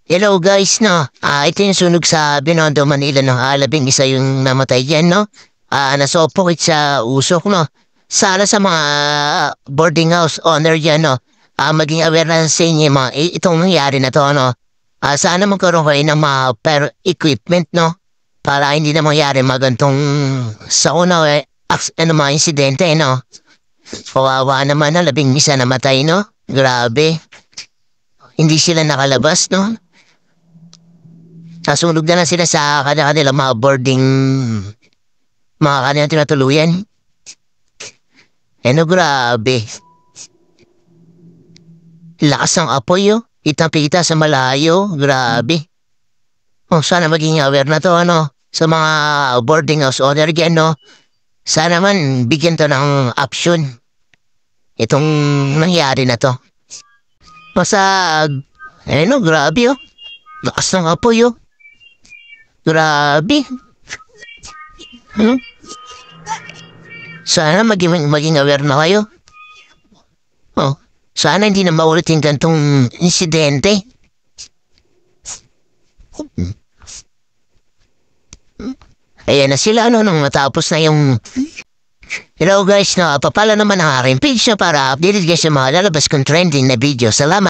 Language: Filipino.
Hello guys, no. Ito yung sunog sa Binondo, Manila, no. 11 yung namatay dyan, no. Nasopokit sa usok, no. Sana sa mga boarding house owner dyan, no. Maging aware na sa inyo, mga, itong nangyari na to, no. Sana magkaroon kayo ng mga equipment, no. Para hindi na mangyari magantong sa una, mga insidente, no. Kawawa naman na 11 namatay, no. Grabe. Hindi sila nakalabas, no. Sasunog na lang sila sa kanila mga boarding, mga kanilang tinatuluyan. No, grabe. Lakas ng apoy, oh. Kitang-kita sa malayo. Grabe. Sana maging aware na to, ano, sa mga boarding house owner dyan, no. Sana man bigyan to ng option. Itong nangyari na to. No, grabe, oh. Lakas ng apoy, oh. Grabe. Sana maging aware na kayo. Sana hindi na maulit yung gantong insidente. Ayan na sila, ano, nung matapos na yung... Hello guys, papala naman ang aking page na para updated guys sa mga lalabas kong trending na video. Salamat.